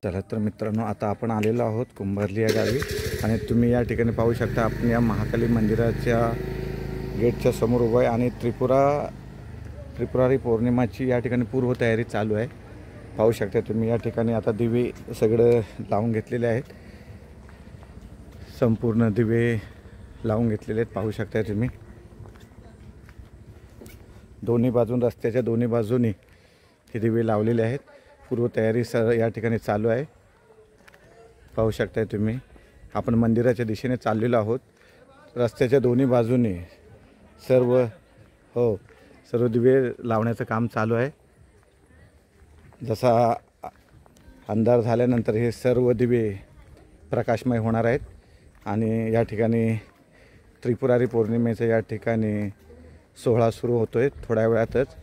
चला तर मित्रांनो, आता आपण आलेलो आहोत कुंभारली या गावी आणि तुम्ही या ठिकाणी पाहू शकता आपण या महाकाली मंदिराच्या गेटच्या समोर उभं आहे आणि त्रिपुरारी पौर्णिमाची या ठिकाणी पूर्वतयारी चालू आहे। पाहू शकता तुम्ही या ठिकाणी आता दिवे सगळे लावून घेतलेले आहेत, संपूर्ण दिवे लावून घेतलेले आहेत। पाहू शकता तुम्ही दोन्ही बाजून रस्त्याच्या दोन्ही बाजूनी हे दिवे लावलेले आहेत। पूर्वतयारी या ठिकाणी चालू आहे। पाहू शकता तुम्ही आपण मंदिराच्या दिशेने चाललेलो आहोत। रस्त्याच्या दोन्ही बाजूनी सर्व दिवे लावण्याचं काम चालू आहे। जसा अंधार झाल्यानंतर हे सर्व दिवे प्रकाशमय होणार आहेत आणि या ठिकाणी त्रिपुरारी पौर्णिमेचा या ठिकाणी सोहळा सुरू होतोय थोड्या वेळातच।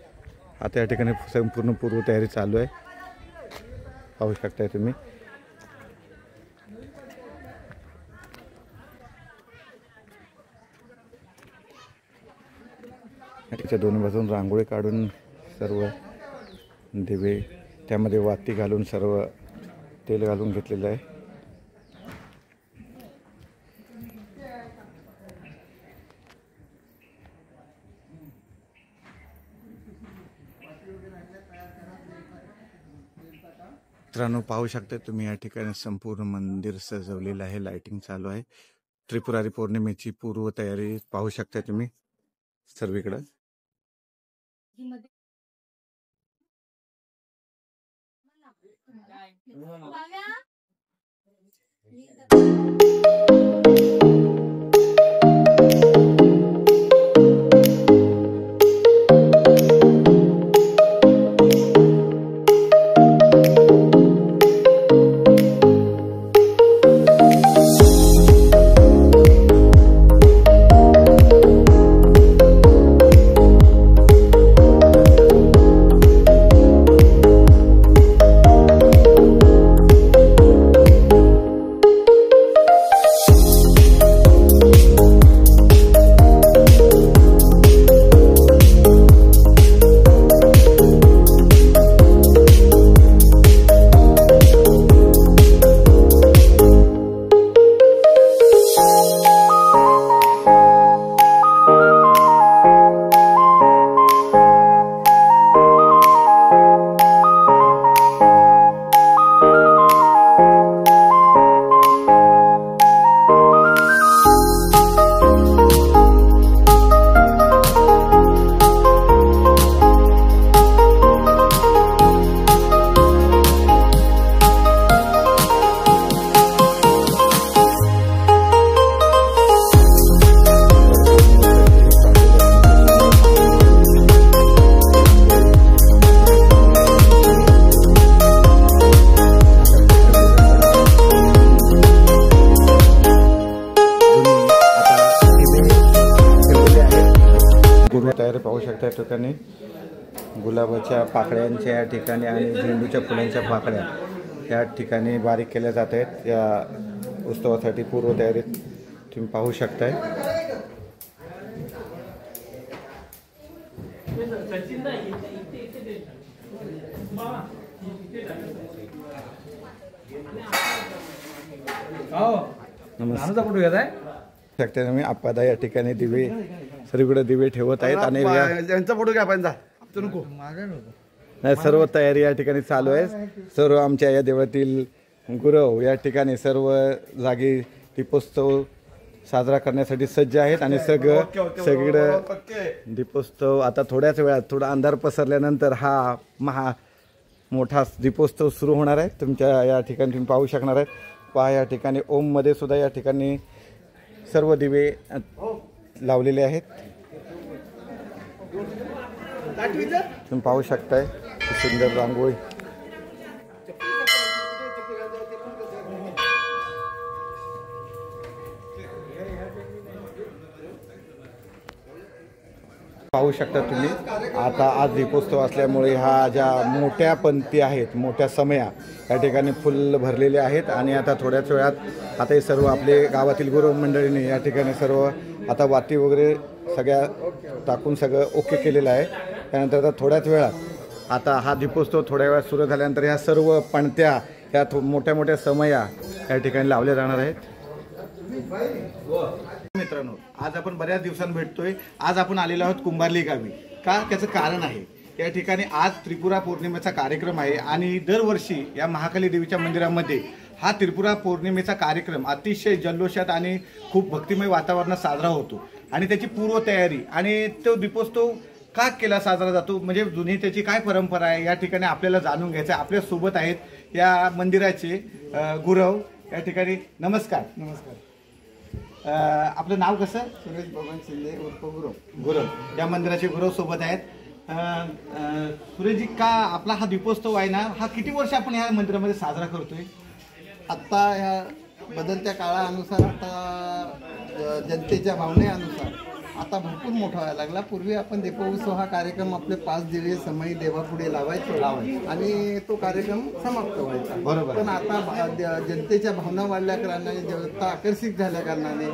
आता या ठिकाणी संपूर्ण पूर्वतयारी चालू आहे। पाहू शकता तुम्ही त्याच्या दोन्ही बाजून रांगोळी काढून सर्व दिवे त्यामध्ये वाती घालून सर्व तेल घालून घेतलेलं आहे। मित्रांनो पाहू शकता तुम्ही या ठिकाणी संपूर्ण मंदिर सजवलेलं आहे, लाइटिंग चालू आहे। त्रिपुरारी पौर्णिमेची पूर्वतयारी पाहू शकता तुम्ही सर्वीकडे। तयारी पाहू शकता या ठिकाणी गुलाबाच्या पाकळ्यांच्या या ठिकाणी आणि झेंडूच्या फुलांच्या पाकळ्या या ठिकाणी बारीक केल्या जात आहेत। या उत्सवासाठी पूर्वतयारीत तुम्ही पाहू शकताय। शकता तुम्ही आप्पादा या ठिकाणी दिवे सर्वीकडे दिवे ठेवत आहेत आणि यांचा फोटो घ्या पाहिजे नाही सर्व तयारी या ठिकाणी चालू आहे। सर्व आमच्या या देवळातील गुरव या ठिकाणी सर्व जागी दीपोत्सव साजरा करण्यासाठी सज्ज आहेत आणि सगळीकडे दीपोत्सव आता थोड्याच वेळात थोडा अंधार पसरल्यानंतर हा मोठा दीपोत्सव सुरू होणार आहे। तुमच्या या ठिकाणी तुम्ही पाहू शकणार आहेत। पहा या ठिकाणी ओम मध्ये सुद्धा या ठिकाणी सर्व दिवे लावलेले आहेत। तुम्ही पाहू शकताय सुंदर रांगोळी। पाहू शकता तुम्ही आता आज दीपोत्सव असल्यामुळे हा ज्या मोठ्या पंक्ती आहेत, मोठ्या समया या ठिकाणी फुल भरलेले आहेत आणि आता थोड्याच वेळात आता हे सर्व आपले गावातील गुरु मंडळीने या ठिकाणी सर्व आता वाती वगैरे सगळ्या टाकून सगळं ओके केलेलं आहे। त्यानंतर आता थोड्याच वेळात आता हा दीपोत्सव थोड्या वेळात सुरू झाल्यानंतर ह्या सर्व पणत्या ह्या मोठ्या मोठ्या समया या ठिकाणी लावल्या जाणार आहेत. मित्रांनो, आज आपण बऱ्याच दिवसांनी भेटतोय. आज आपण आलेलो आहोत कुंभारली गावी. का? त्याचं कारण आहे, या ठिकाणी आज त्रिपुरा पौर्णिमेचा कार्यक्रम आहे आणि दरवर्षी या महाकाली देवीच्या मंदिरामध्ये हा त्रिपुरा पौर्णिमेचा कार्यक्रम अतिशय जल्लोषात आणि खूप भक्तिमय वातावरणात साजरा होतो. आणि त्याची पूर्वतयारी आणि तो दीपोत्सव का केला साजरा जातो, म्हणजे जुनी त्याची काय परंपरा आहे, या ठिकाणी आपल्याला जाणून घ्यायचं. आपल्या सोबत आहेत या मंदिराचे गुरव. या ठिकाणी नमस्कार. नमस्कार. आपलं नाव कसं? सुरेश बबन शिंदे उर्फ गुरव. गुरव या मंदिराचे गुरव सोबत आहेत. सुरेशजी, का आपला हा दीपोत्सव आहे ना, हा किती वर्ष आपण या मंदिरामध्ये साजरा करतोय? आत्ता ह्या बदलत्या काळानुसार, आता जनतेच्या भावनेनुसार आता भरपूर मोठा व्हायला लागला. पूर्वी आपण दीपोत्सव हा कार्यक्रम आपले 5 दिवस समयी देवापुढे लावायचो आणि तो कार्यक्रम समाप्त व्हायचा. बरोबर. पण आता जनतेच्या भावना वाढल्या कारणाने, जनता आकर्षित झाल्या कारणाने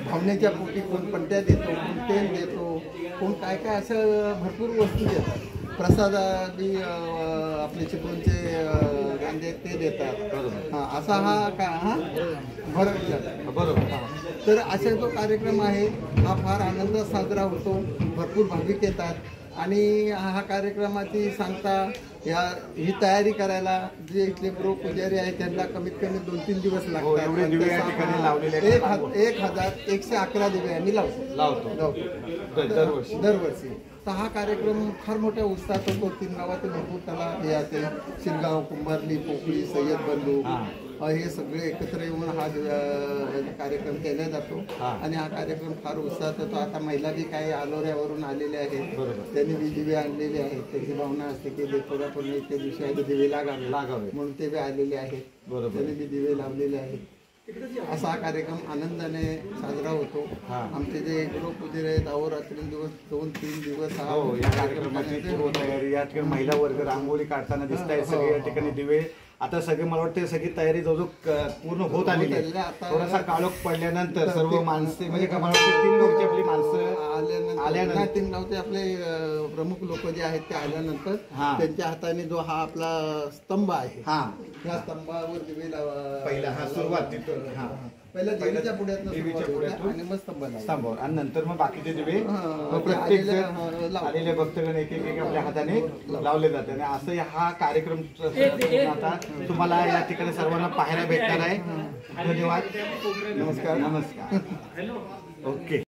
भावनेच्या पोटी कोण पणत्या देतो, कोण तेल देतो, कोण काय काय असं भरपूर वस्तू देतात. प्रसादादी आपले चिपळूणचे कांदे ते देतात. हां, असा हा भरत. बरोबर. तर असा जो कार्यक्रम आहे हा फार आनंदात साजरा होतो. भरपूर भाविक येतात आणि हा कार्यक्रमाची सांगता ही तयारी करायला जे इथले गुरु पुजारी आहेत त्यांना कमीत कमी 2-3 दिवस लागतात. 1111 दिवे आम्ही लावतो दरवर्षी. तर हा कार्यक्रम फार मोठ्या उत्साहात होतो. 3 गावातील भरपूर त्याला हे आहे, शिरगाव, कुंभारली, पोकळी, सय्यद बंधू हे सगळे एकत्र येऊन हा कार्यक्रम केला जातो आणि हा कार्यक्रम फार उत्साहात होतो. आता महिला बी काही आलोऱ्यावरून आलेल्या आहेत, त्यांनी बी दिवे आणलेले आहेत. त्यांची भावना असते की देवपुरा पौर्णिमेच्या दिवशी आहे दिवे लागावे म्हणून ते बी आलेले आहेत. त्यांनी बी दिवे लावलेले आहेत. असा हा कार्यक्रम आनंदाने साजरा होतो. आमचे जे गुरु पुजारी आहेत अहोरात्री दिवस 2-3 दिवस या कार्यक्रमाची तयारी. या ठिकाणी महिला वर्ग रांगोळी काढताना दिसत आहे. सगळे या ठिकाणी दिवे आता सगळे, मला वाटतं सगळी तयारी जवळजवळ पूर्ण होत आलेली आहे. थोडासा काळोख पडल्यानंतर सर्व माणसे, म्हणजे 3 गावची आपली माणसं आल्यानंतर 3 गावचे आपले प्रमुख लोक जे आहेत ते आल्यानंतर त्यांच्या हाताने जो हा आपला स्तंभ आहे, या स्तंभावर दिवे पहिला सुरुवात तिथून पहिल्या देवीच्या पुढ्यात आणि मग स्तंभावर आणि नंतर मग बाकीचे दिवे प्रत्येक आलेले भक्तगण एक आपल्या हाताने लावले जाते. आणि असं हा कार्यक्रम आता तुम्हाला या ठिकाणी सर्वांना पाहायला भेटणार आहे. धन्यवाद. नमस्कार. ओके.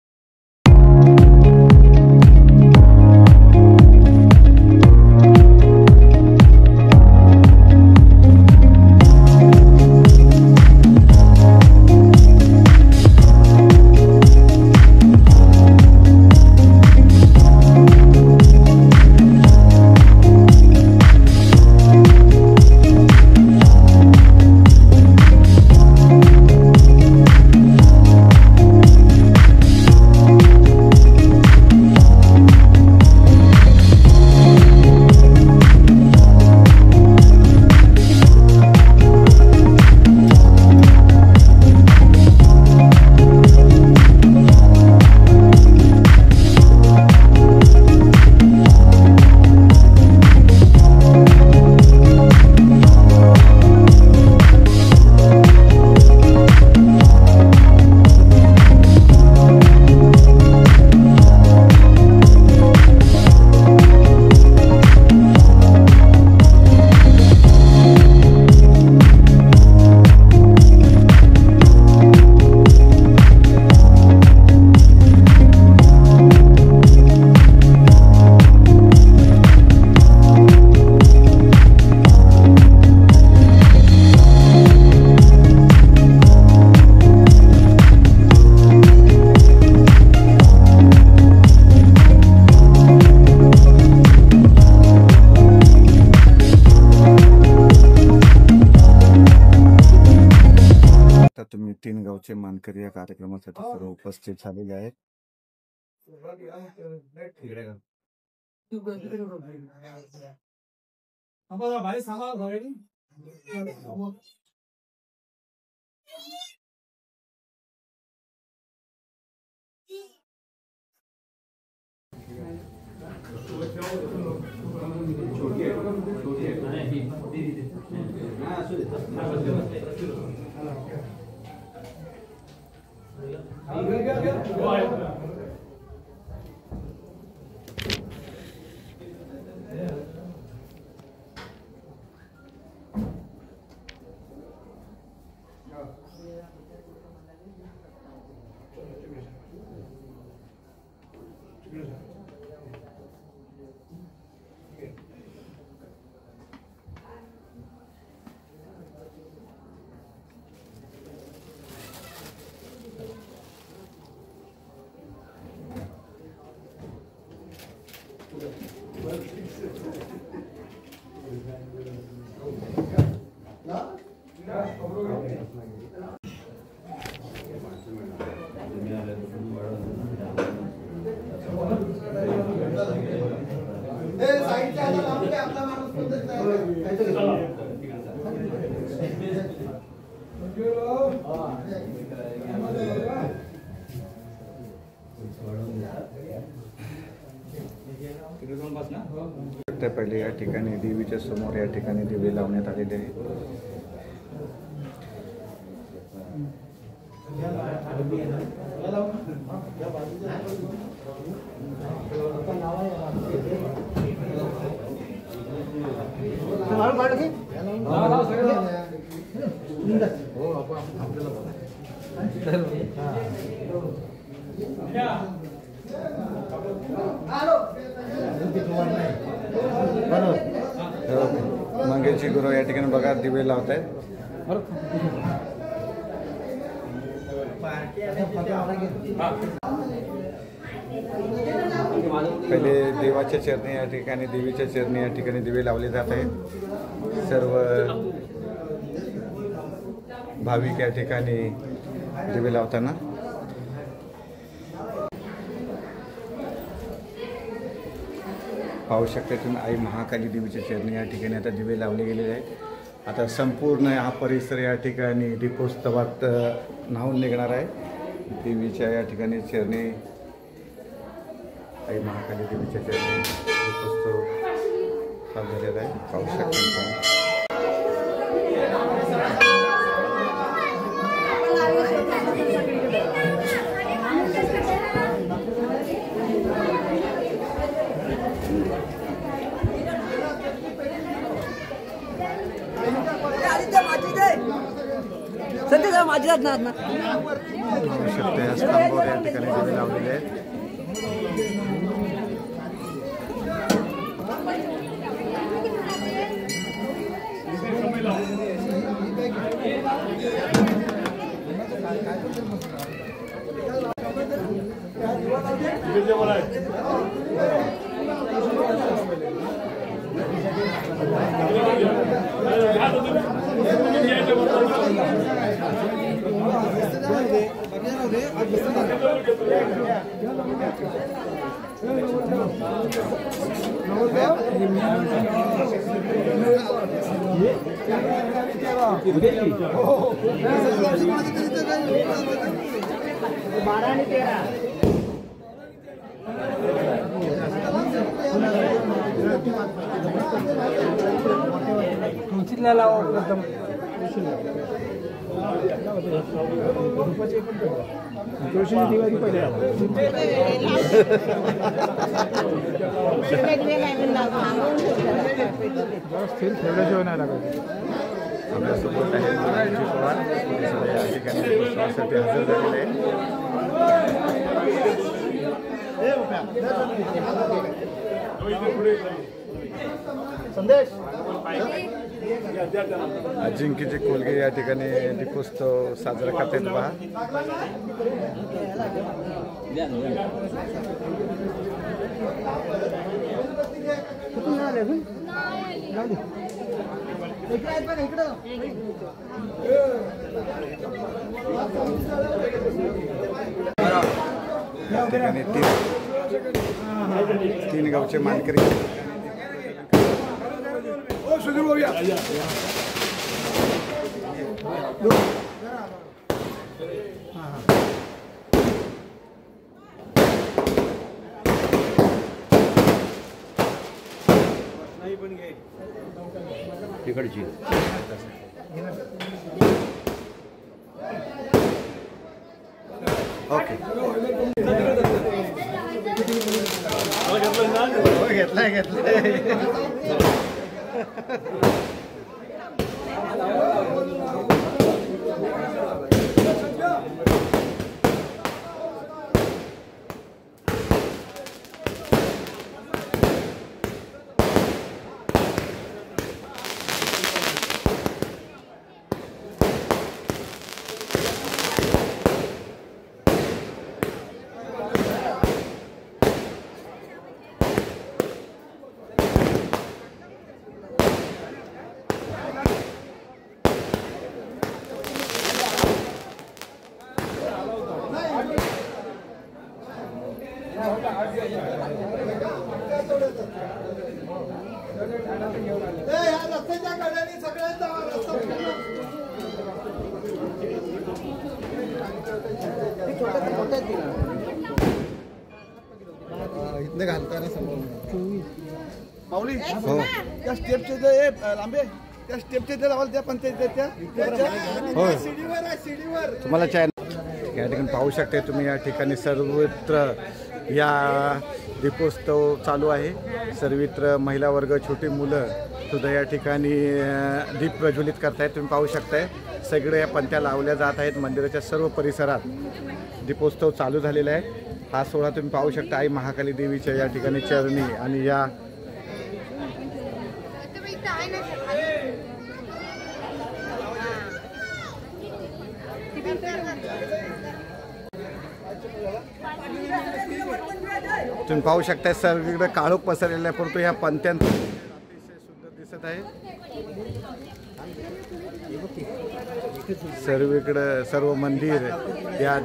तुम्ही 3 गावचे मानकरी या कार्यक्रमासाठी सर्व उपस्थित झालेले आहेत. छोटी पहिले या ठिकाणी देवीच्या समोर या ठिकाणी दिवे लावण्यात आलेले आहे. मंगेशजी गुरु या ठिकाणी बघा दिवे लावत आहेत. पहिले देवाच्या चरणी या ठिकाणी देवीच्या चरणी या ठिकाणी दिवे लावले जात आहेत. सर्व भाविक या ठिकाणी दिवे लावताना पाहू शकता तुम्ही. आई महाकाली देवीच्या चरणी या ठिकाणी आता दिवे लावले गेलेले आहेत. आता संपूर्ण हा परिसर या ठिकाणी दीपोत्सवात न्हावून निघणार आहे. देवीच्या या ठिकाणी चरणी आई महाकाली देवीच्या चरणी दीपोत्सव चालू झालेला आहे. पाहू शकता. माझ्या स्तंभावर या ठिकाणी दिवे लावलेले आहेत. आपल्यासोबत आहे महाराजजी पवार, या ठिकाणी दीपोत्सवासाठी हजर झालेले आहेत. अजिंक्यजी कोलगे या ठिकाणी दीपोत्सव साजरा करतात. पहा या ठिकाणी तीन गावचे मानकरी तिकडची ओके घेतलाय इथनं घालताना समोर माऊली हो त्या स्टेपचे जे लांबे त्या स्टेपचे जे लावाल त्या पंचायतीच्या हो सीडीवर आहे सीडीवर तुम्हाला चॅनल या ठिकाणी पाहू शकता तुम्ही या ठिकाणी सर्वत्र या दीपोत्सव चालू आहे सर्वत्र महिला वर्ग छोटी मुलं सुद्धा या ठिकाणी दीप प्रज्वलित करतायत तुम्ही पाहू शकताय सगळे या पंत्या लावल्या जात आहेत मंदिराच्या सर्व परिसरात दीपोत्सव चालू झालेला आहे हा सोहळा तुम्ही पाहू शकता आई महाकाली देवीच्या या ठिकाणी चरणी आणि या तुम्ही पाहू शकता सर्वीकडे काळोख पसरलेला आहे परंतु ह्या पंत्यांत अतिशय सुंदर दिसत आहे सर्वीकडे सर्व मंदिर या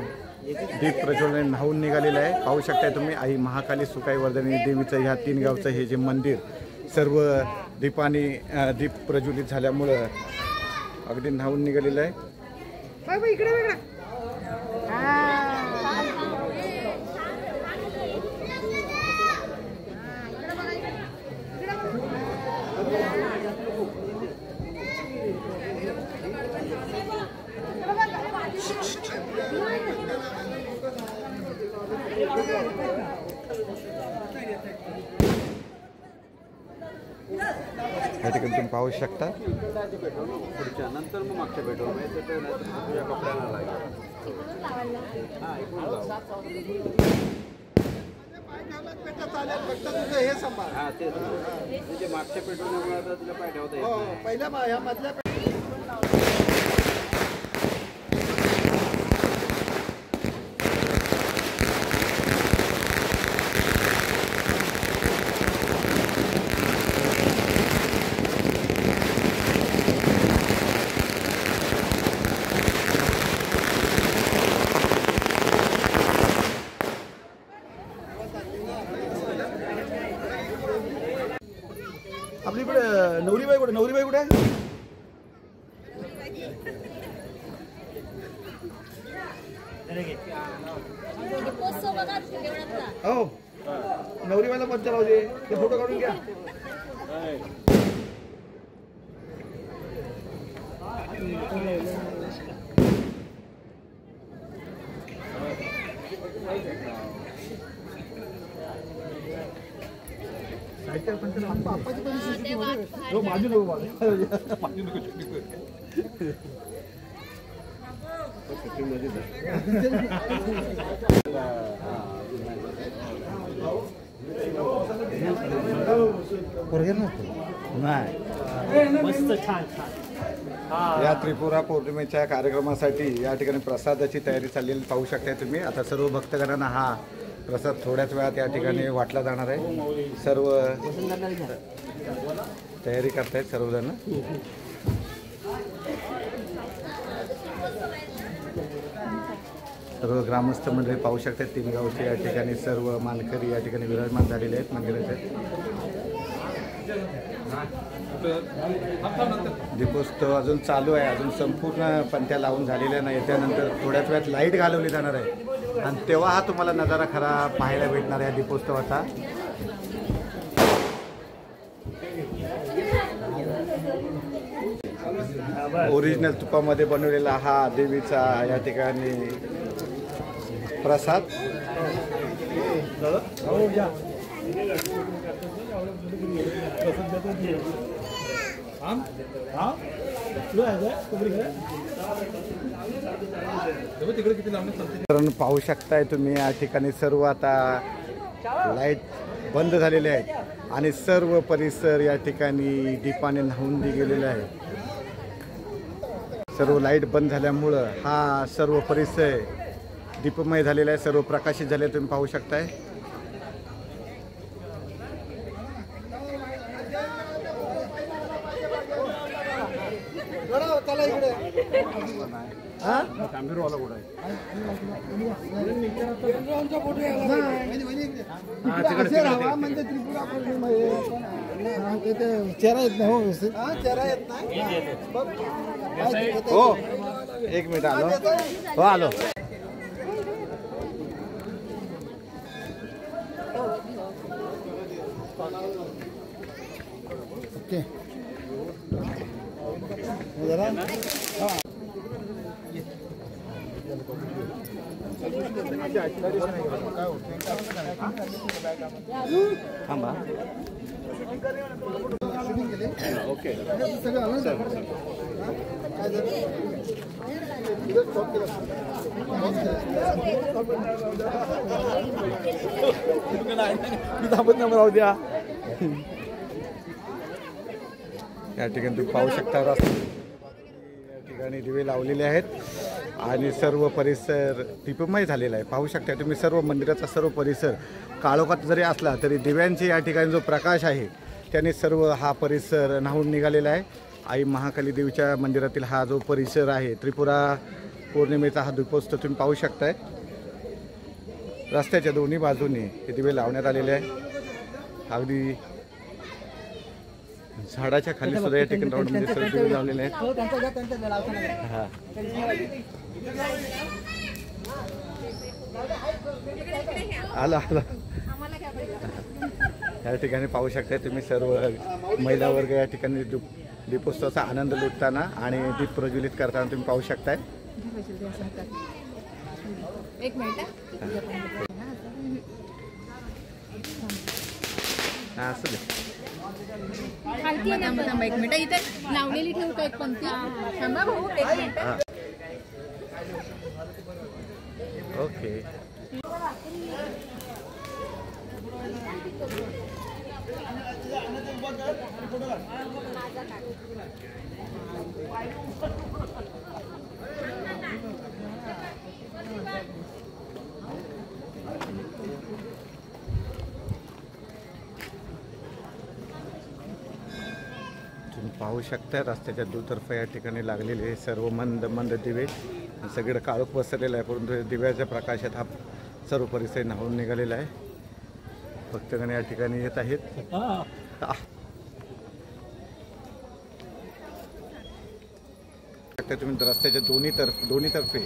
दीप प्रज्वलनाने न्हावून निघालेलं आहे पाहू शकताय तुम्ही आई महाकाली सुकाई वर्धनी देवीचं ह्या 3 गावचं हे जे मंदिर सर्व दीपाने दीप प्रज्वलित झाल्यामुळं अगदी न्हावून निघालेलं आहे या ठिकाणी तुम्ही पाहू शकता नंतर मग मागच्या बेडरूम आहे तुझ्या कपड्याला हे सांभाळ हा ते तुझ्या मागच्या बेडरूम तुला पाय ठेवता येत नाही. पहिल्या या मधल्या आपली इकडे नवरीबाई कुठे आहे हो नवरीबाईला मत लावू दे ते फोटो काढून घ्या माझी या त्रिपुरा पौर्णिमेच्या कार्यक्रमासाठी या ठिकाणी प्रसादाची तयारी चाललेली पाहू शकता तुम्ही आता सर्व भक्तगणांना हा प्रसाद थोड्याच वेळात या ठिकाणी वाटला जाणार आहे सर्व तयारी करतायत सर्वजण सर्व ग्रामस्थ मंडळी पाहू शकतात 3 गावचे या ठिकाणी सर्व मानकरी या ठिकाणी विराजमान झालेले आहेत मंदिराचे दीपोत्सव अजून चालू आहे अजून संपूर्ण पंत्या लावून झालेल्या नाही त्यानंतर थोड्याच वेळात लाईट घालवली जाणार आहे आणि तेव्हा हा तुम्हाला नजारा खरा पाहायला भेटणार आहे दीपोत्सवाचा ओरिजिनल तुपामध्ये बनवलेला हा देवीचा या ठिकाणी प्रसाद. पाहू शकताय तुम्ही या ठिकाणी सर्व आता लाईट बंद झालेले आहेत आणि सर्व परिसर या ठिकाणी दीपाने न्हाऊन गेलेले आहे. सर्व लाईट बंद झाल्यामुळं हा सर्व परिसर दीपमय झालेला आहे, सर्व प्रकाशित झाले तुम्ही पाहू शकताय. म्हणजे त्रिपुरा चेहरा येत नाही. हो चेहरा येत नाही. हो एक मिनिट आलो. हो आलो. ओके थांबा. ओके सगळं आलं ना. काय झालं? राहू द्या. या ठिकाणी तुम्ही पाहू शकता रस्ते या ठिकाणी दिवे लावलेले आहेत आणि सर्व परिसर दीपमय झालेला आहे. पाहू शकता तुम्ही सर्व मंदिराचा सर्व परिसर काळोखात जरी असला तरी दिव्यांचे या ठिकाणी जो प्रकाश आहे त्याने सर्व हा परिसर न्हाऊन निघालेला आहे. आई महाकाली देवीच्या मंदिरातील हा जो परिसर आहे त्रिपुरा पौर्णिमेचा हा दीपोत्सव तुम्ही पाहू शकताय. रस्त्याच्या दोन्ही बाजूने हे दिवे लावण्यात आलेले आहे. अगदी झाडाच्या खाली सुद्धा या ठिकाणी राऊंडमध्ये सर्व दिवे लावलेले आहेत. हा आला आला. या ठिकाणी पाहू शकता तुम्ही सर्व महिला वर्ग या ठिकाणी दीपोत्सवाचा आनंद लुटताना आणि दीप प्रज्वलित करताना तुम्ही पाहू शकताय. एक मिनिट हा असं दे. थांबा एक मिनिट. इथे लावलेली ठेवू का एक पंक्ती? थांबा भाऊ एक मिनिट. ओके तुम्ही पाहू शकता रस्त्याच्या दुतर्फा या ठिकाणी लागलेले हे सर्व मंद मंद दिवे. सगळं काळोख पसरलेलं आहे परंतु दिव्याच्या प्रकाशात हा सर्व परिसर न्हाऊन निघालेला आहे. भक्तगण या ठिकाणी येत आहेत. तुम्ही रस्त्याच्या दोन्ही तर्फे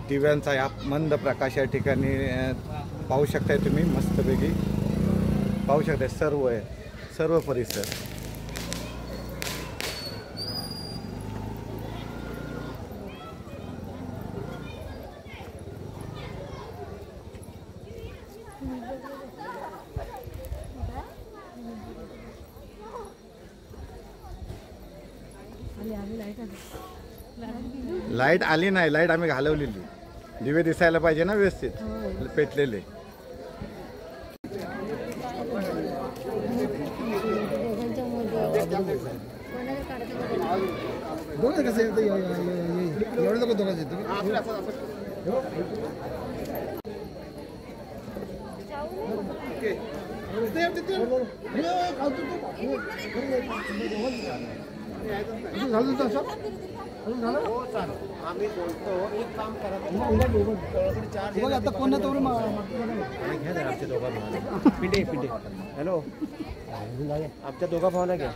दिव्यांचा या मंद प्रकाश या ठिकाणी पाहू शकताय. तुम्ही मस्तपैकी पाहू शकताय सर्व परिसर. लाईट आली नाही. लाईट आम्ही घालवलेली. दिवे दिसायला पाहिजे ना व्यवस्थित पेटलेले. दोघं कसं येतं एवढं लोक दोघं येतो. आम्ही बोलतो एक काम करा. आता कोणा तोवर आमच्या दोघा भावाला पिंडे हॅलो आमच्या दोघा भावाला घ्या.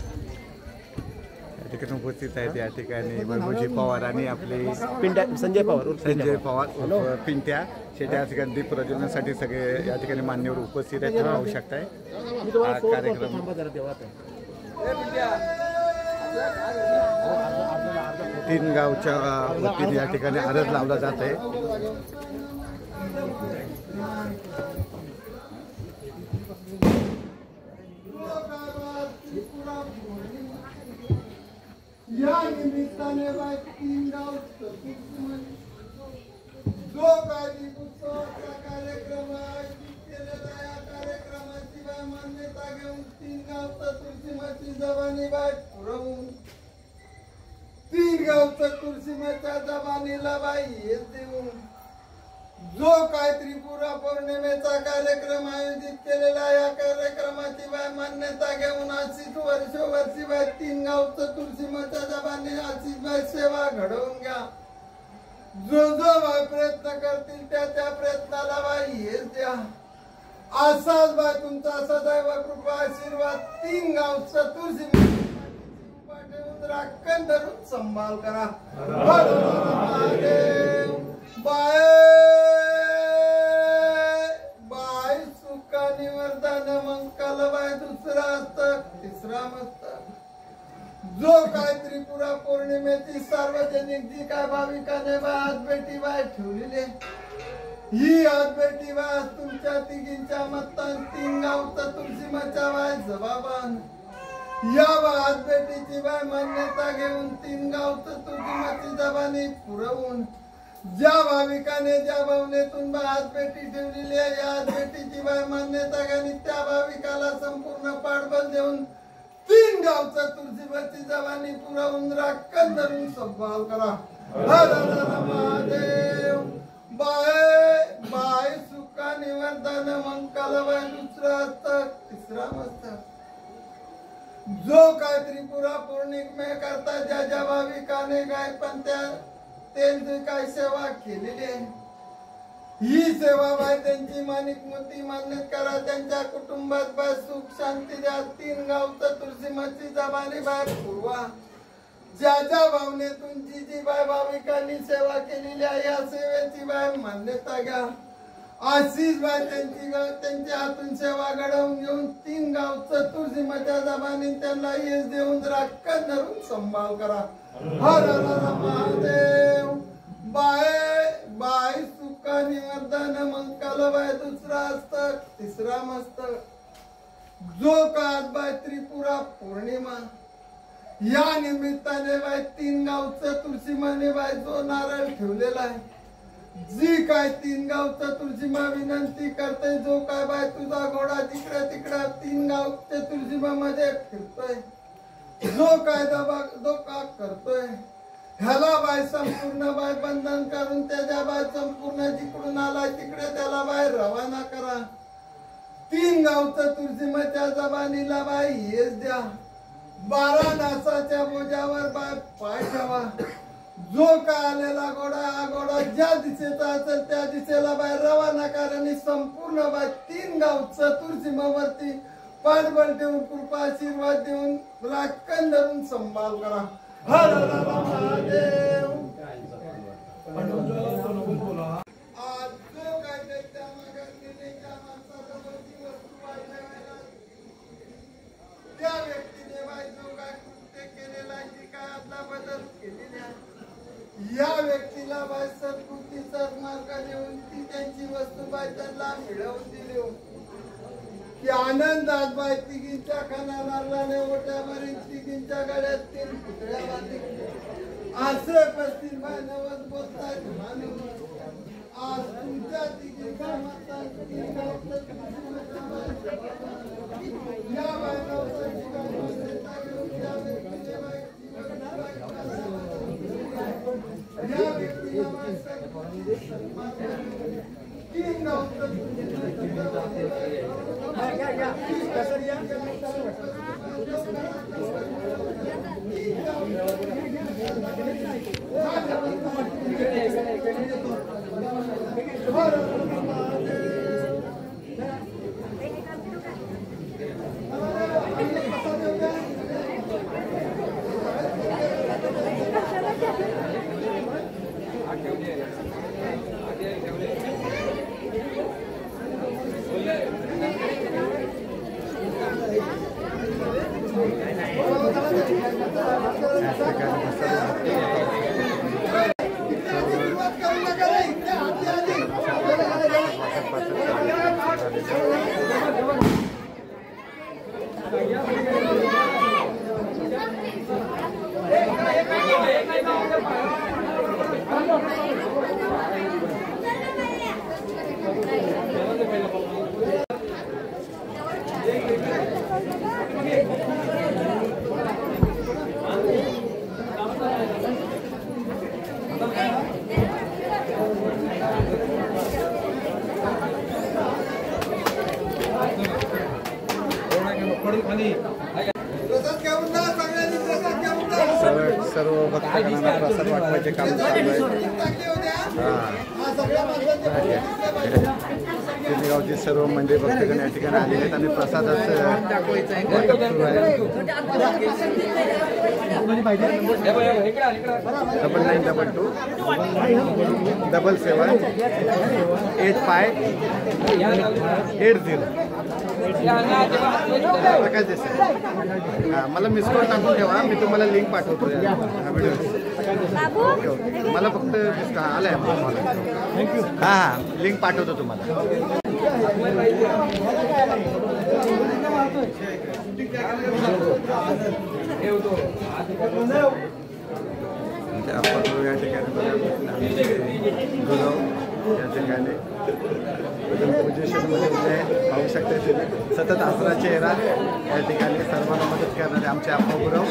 या ठिकाणी उपस्थित आहेत या ठिकाणी वैभवजी पवार आणि आपले संजय पवार पिंट्या शेट्या या ठिकाणी दीप प्रज्वलनासाठी सगळे या ठिकाणी मान्यवर उपस्थित आहेत. तुम्ही पाहू शकताय हा कार्यक्रम. तीन गावच्या वतीने या ठिकाणी आरज लावला जात आहे. या निमित्ताने तीन गाव जो काही उत्सवाचा कार्यक्रम आयोजित केलेला या कार्यक्रमाची मान्यता घेऊन तीन गाव चतुर्थीमाची जबानी पुरवून तीन गाव चतुर्थीमाच्या जबानीला हेच देऊन जो काय त्रिपुरा पौर्णिमेचा कार्यक्रम आयोजित केलेला या कार्यक्रमाची मान्यता घेऊन अशीच वर्षोवर्षी तीन गाव चतुर्थीमाच्या जबानी अशीच सेवा घडवून घ्या. जो प्रयत्न करतील त्या प्रयत्नाला हेच द्या. असाच तुमचा सदैव कृपा आशीर्वाद तीन गाव चतुर्थी ठेवून राखण धरून संभाळ करा. महादेव बाय सुखा निवर्धन मंगल बाय दुसरा हस्तक तिसरा मस्तक. जो काय त्रिपुरा पौर्णिमेची सार्वजनिक जी काय भाविकाने हातभेटी ठेवलेली ही हातभेटी तुमच्या तिघींच्या मतान तीन गाव चतुर्थीमाच्या जबाबान या हातभेटीची मान्यता घेऊन तीन गाव चतुर्थीमाची जबानी पुरवून ज्या भाविकाने ज्या भावनेतून हातभेटी ठेवलेली आहे या हातभेटीची मान्यता घ्यावी त्या भाविकाला संपूर्ण पाठबळ देऊन तीन गाव चतुर्थीमाची जबानी पुरवून राखण धरून संभाळ करा. हर हर महादेव बाय सुखा निवर्धन मंगल बाय दुसरा हस्तक तिसरा मस्तक. जो काय त्रिपुरा पौर्णिमे करता ज्या भाविकाने काय पण त्यांची काय सेवा केलेली आहे ही सेवा त्यांची माणिकमती मान्य करा. त्यांच्या कुटुंबात सुख शांती द्या. तीन गाव चतुर्थीमाची जबानी पुरवा. ज्या भावनेतून जी भाविकांनी सेवा केलेली आहे या सेवेची मान्यता घ्या. अशीच त्यांच्या हातून सेवा घडवून घेऊन तीन गाव चतुर्थीमाच्या जबानी त्यांना यश देऊन राखण धरून संभाळ करा. हर हर महादेव बाय सुखा निवर्धन मंगल बाय दुसरा हस्तक तिसरा मस्तक. जो काय त्रिपुरा पौर्णिमा या निमित्ताने तीन गाव चतुर्थीमाने जो नारळ ठेवलेला आहे जी काय तीन गाव चतुर्थीमा विनंती करते जो काय तुझा घोडा तिकडे तीन गाव चतुर्थीमा मध्ये फिरतोय जो काय धोका करतोय ह्याला संपूर्ण बंधन करून त्याच्या संपूर्ण जिकडून आला तिकडे त्याला रवाना करा. तीन गाव चतुर्थीमाच्या जबानीला हेच द्या. 12 नासाच्या बोजावर पाय ठेवा. जो काय आलेला घोडा हा घोडा ज्या दिशेचा असेल त्या दिशेला रवाना करा आणि संपूर्ण तीन गाव चतुर्थीमावरती पाठबळ देऊन कृपा आशीर्वाद देऊन राखण धरून संभाळ करा. हर हर महादेव. आज जो काय त्याच्या मागणीच्या माणसाजवळची वस्तू त्या व्यक्तीने जो काय कृत्य केलेला आहे जी काय आपला बदल केलेला आहे या व्यक्तीला सद्बुद्धीचा मार्ग देऊन ती त्यांची वस्तू त्यांना मिळवून दिली की आनंदात तिघींच्या खानाला ओट्यावरील तिघींच्या गळ्यात 3 पुतळ्या असं 35 नवस बोलतात. आज तुमच्या तिघींच्या मतात या व्यक्तीला तीन गाव सर्व भक्तांना प्रसाद वाटपाचे काम चालू आहे. गावची सर्व मंडळी भक्तगण या ठिकाणी आलेले आहेत आणि प्रसादाचं वाटप सुरू आहे. 9922778580. प्रकाश देसाई. हां, मला मिस कॉल टाकून ठेवा, मी तुम्हाला लिंक पाठवतो या व्हिडिओ. ओके ओके, मला फक्त आलं आहे मला. थँक्यू. हां, लिंक पाठवतो तुम्हाला. आपण या ठिकाणी या ठिकाणी पोझिशनमध्ये उभे आहे. पाहू शकता तुम्ही सतत हसरा चेहरा या ठिकाणी सर्वांना मदत करणारे आमचे अप्पागुरव.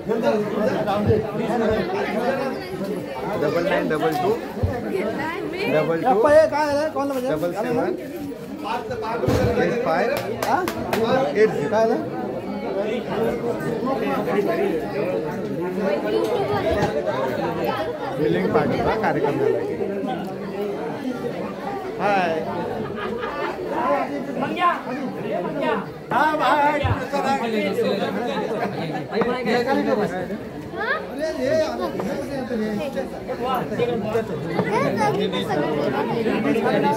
9922778580. बिलिंग पाठवा कार्यक्रम झाला. हाय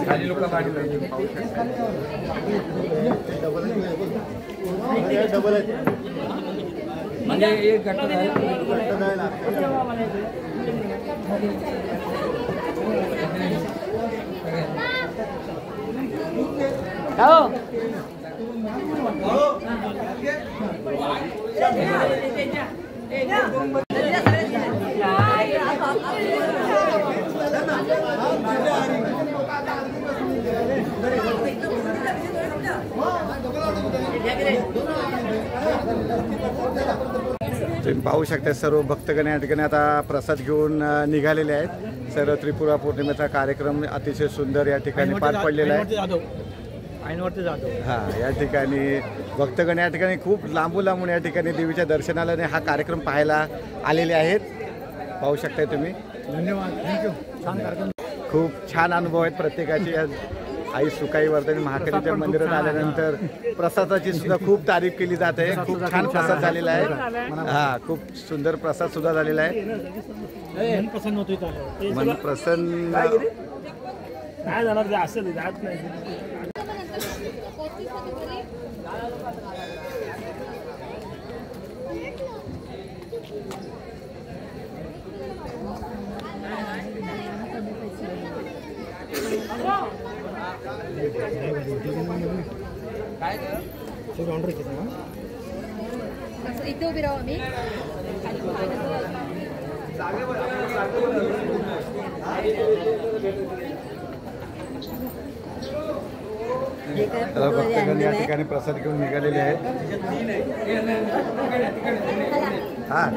खाली लोक गाडी डबल म्हणजे एक घंटा तुम्ही पाहू शकता सर्व भक्तगण या ठिकाणी आता प्रसाद घेऊन निघालेले आहेत. सर्व त्रिपुरा पौर्णिमेचा कार्यक्रम अतिशय सुंदर या ठिकाणी पार पडलेला आहे. हां, या ठिकाणी भक्तगण या ठिकाणी खूप लांबून या ठिकाणी देवीच्या दर्शनाला हा कार्यक्रम पाहायला आलेले आहेत. पाहू शकताय तुम्ही. धन्यवाद. थँक्यू. छान कार्यक्रम. खूप छान अनुभव आहेत प्रत्येकाचे. या आई सुकाई वर्धनी महाकालीच्या मंदिरात आल्यानंतर प्रसादाची सुद्धा खूप तारीफ केली जाते. खूप छान प्रसाद झालेला आहे. हां, खूप सुंदर प्रसाद सुद्धा झालेला आहे. मन प्रसन्न नाही जाणार असेल जात नाही. इथे उभी राहू आम्ही. भक्तगण या ठिकाणी प्रसाद घेऊन निघालेले आहेत. हां,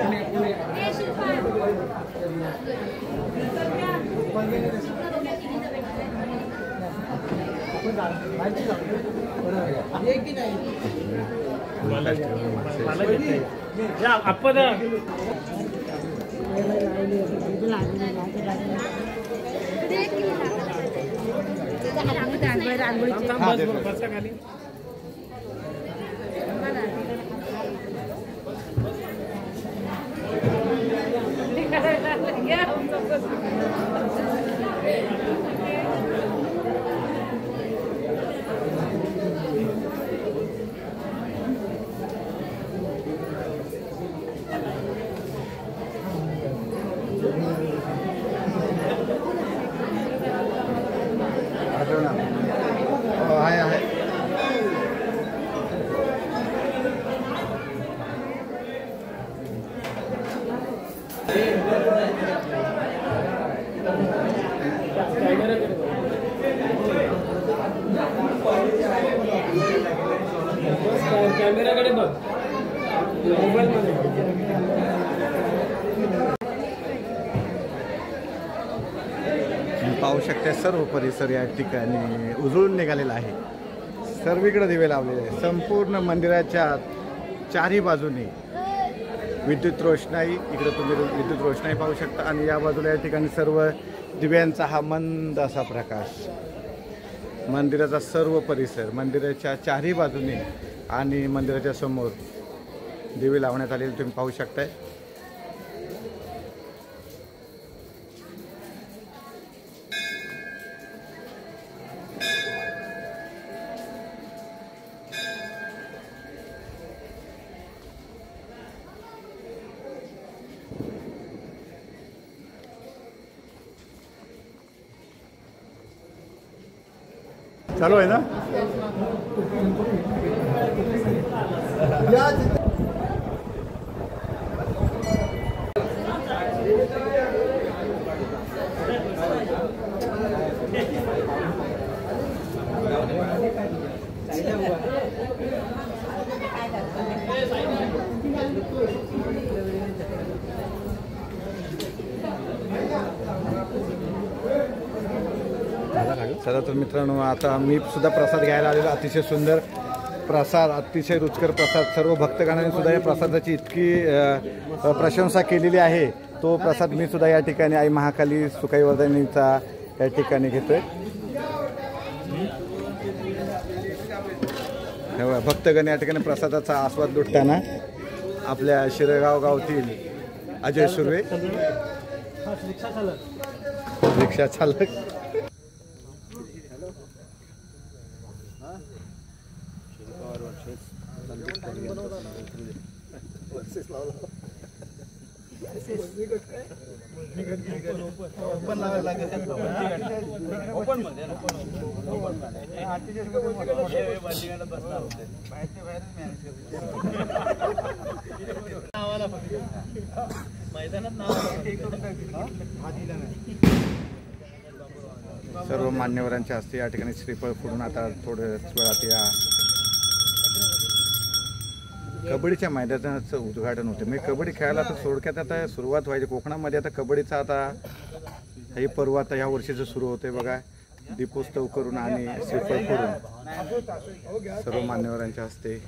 पाहू शकता सर्व परिसर या ठिकाणी उजळून निघालेला आहे. सर्वीकडे दिवे लावलेले आहे. संपूर्ण मंदिराच्या चारही बाजूने विद्युत रोषणाई, इकडे तुम्ही विद्युत रोषणाई पाहू शकता आणि या बाजूला या ठिकाणी सर्व दिव्यांचा हा मंद असा प्रकाश. मंदिराचा सर्व परिसर मंदिराच्या चारही बाजूने आणि मंदिराच्या समोर दिवे लावण्यात आलेले तुम्ही पाहू शकताय. चालू आहे ना. चला तर मित्रांनो, आता मी सुद्धा प्रसाद घ्यायला आलेलो. अतिशय सुंदर प्रसाद, अतिशय रुचकर प्रसाद. सर्व भक्तगणांनी सुद्धा या प्रसादाची इतकी प्रशंसा केलेली आहे. तो प्रसाद मी सुद्धा या ठिकाणी आई महाकाली सुखाईवर्धनीचा या ठिकाणी घेतोय. भक्तगण या ठिकाणी प्रसादाचा आस्वाद लुटताना आपल्या शिरगाव गावातील अजय सुर्वे रिक्षा चालक सर्व मान्यवरांच्या हस्ते या ठिकाणी श्रीफळ फोडून आता थोड्याच वेळात या कबड्डीच्या मैदानाचं उद्घाटन होते. म्हणजे कबड्डी खेळायला तर थोडक्यात आता सुरुवात व्हायची कोकणामध्ये. आता कबड्डीचा आता हे पर्व आता ह्या वर्षीचं सुरू होते बघा. दीपोत्सव करून आणि श्रीफळ फोडून सर्व मान्यवरांच्या हस्ते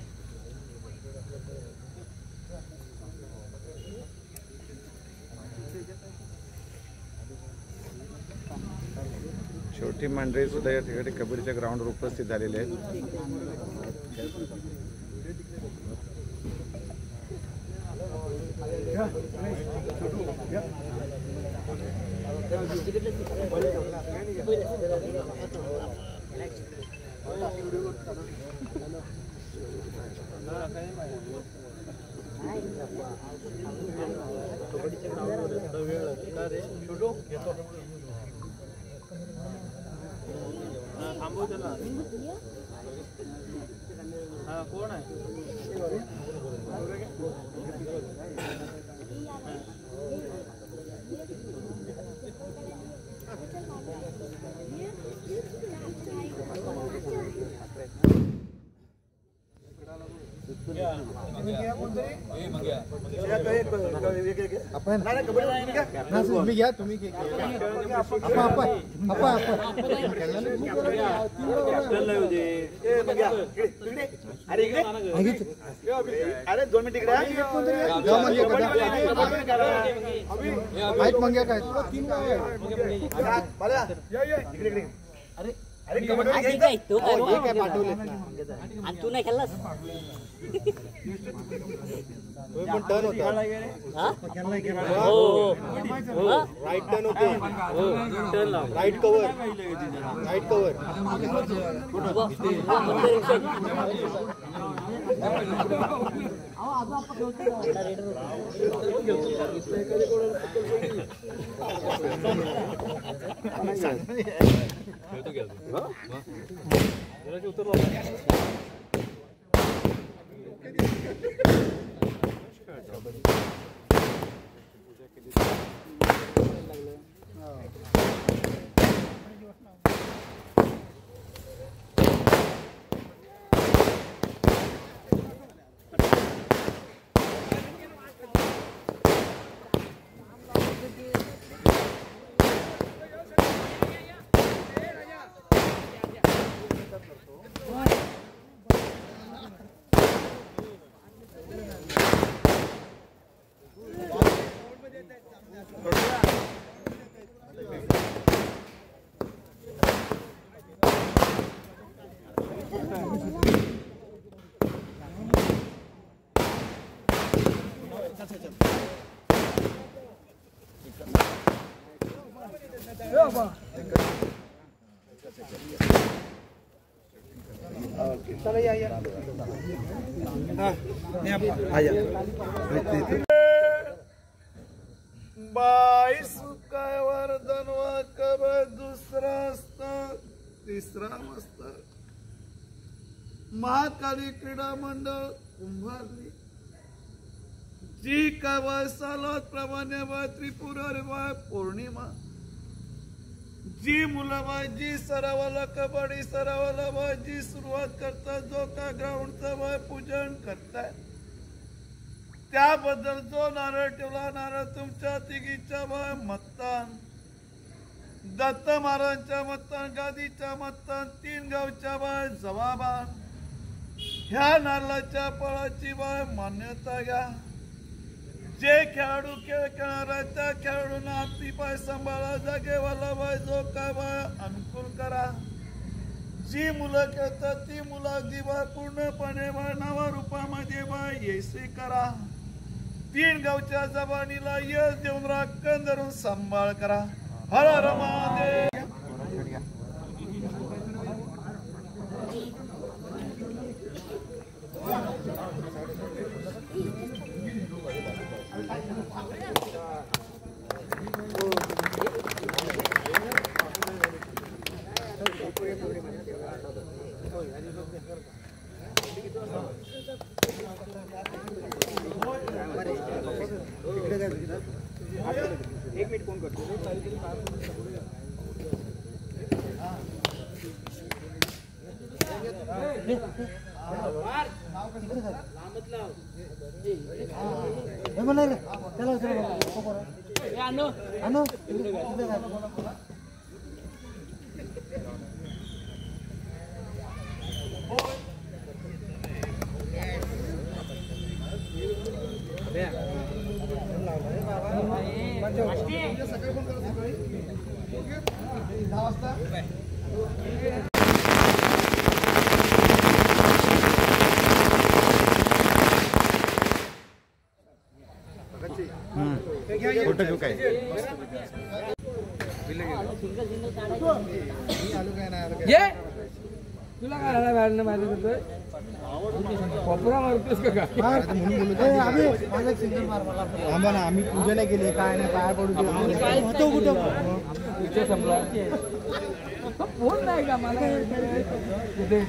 छोटी मंडळी सुद्धा या ठिकाणी कबड्डीच्या ग्राउंडवर उपस्थित झालेले आहेत. कोण आहे तुम्ही घ्या तुम्ही अरे 2 मिनिट इकडे मंग्या काय तू नाही खेळलास टर्न होता राईट टर्न होते राईट कव्हर बाईस काय वर्धन वाकब दुसरा असतं तिसरा मस्त महाकाली क्रीडा मंडळ कुंभारली जी काय सालात प्रमाणे त्रिपुरारी पौर्णिमा जी मुलं जी सरावाला कबड्डी सरावाला जी सुरुवात करतात जो का ग्राउंडचं पूजन करताय त्याबद्दल जो नारळ ठेवला नारळ तुमच्या तिघीच्या मतदान दत्त महाराजांच्या मतदान गादीच्या मतदान 3 गावच्या जबाबान ह्या नारळाच्या फळाची मान्यता घ्या जे खेळाडू खेळ खेळणारा त्या खेळाडूंना हाती पाय सांभाळा जागेवाला जो काय अनुकूल करा जी मुलं खेळतात ती मुलं अगदी पूर्णपणे नावा रूपामध्ये यशस्वी करा 3 गावच्या जबानीला यश देऊन राखण धरून सांभाळ करा हर हर महादेव एक मिनिट फोन करतो कुठं घेऊ काय तुला काय व्यायाम माहिती करतोय कॉपरा मारतोस का आम्हाला आम्ही पूजेला गेले काय नाही पाया पडू काय होतो कुठं संपला फोन नाही का मला कुठे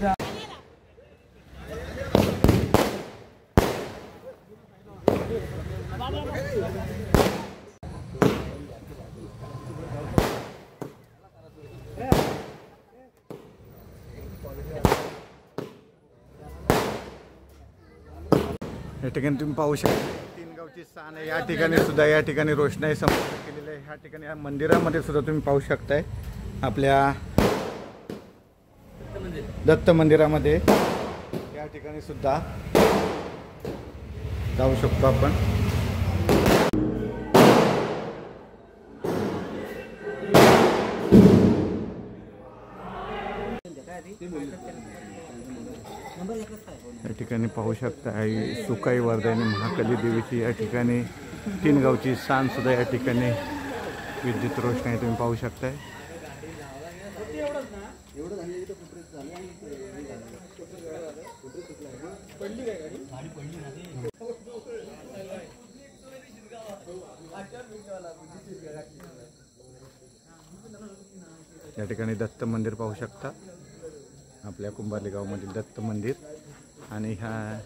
या ठिकाणी तुम्ही पाहू शकता 3 गावची स्थान आहे या ठिकाणी सुद्धा या ठिकाणी रोषणाई संपन्न केलेली आहे ह्या ठिकाणी या मंदिरामध्ये सुद्धा तुम्ही पाहू शकताय आपल्या दत्त मंदिरामध्ये या ठिकाणी सुद्धा जाऊ शकतो आपण या ठिकाणी पाहू शकता आई सुकाई वर्धानी महाकाली देवीची या ठिकाणी 3 गावची स्थान सुद्धा या ठिकाणी विद्युत रोषणाई तुम्ही पाहू शकताय या ठिकाणी दत्त मंदिर पाहू शकता आपल्या कुंभारली गावामधील दत्त मंदिर आणि ह्या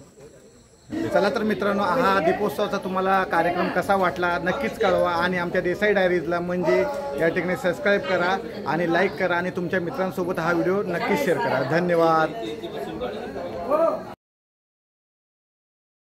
चला तर मित्रांनो हा दीपोत्सवाचा तुम्हाला कार्यक्रम कसा वाटला नक्कीच कळवा आणि आमच्या देसाई डायरीजला म्हणजे या ठिकाणी सबस्क्राईब करा आणि लाईक करा आणि तुमच्या मित्रांसोबत हा व्हिडिओ नक्कीच शेअर करा धन्यवाद.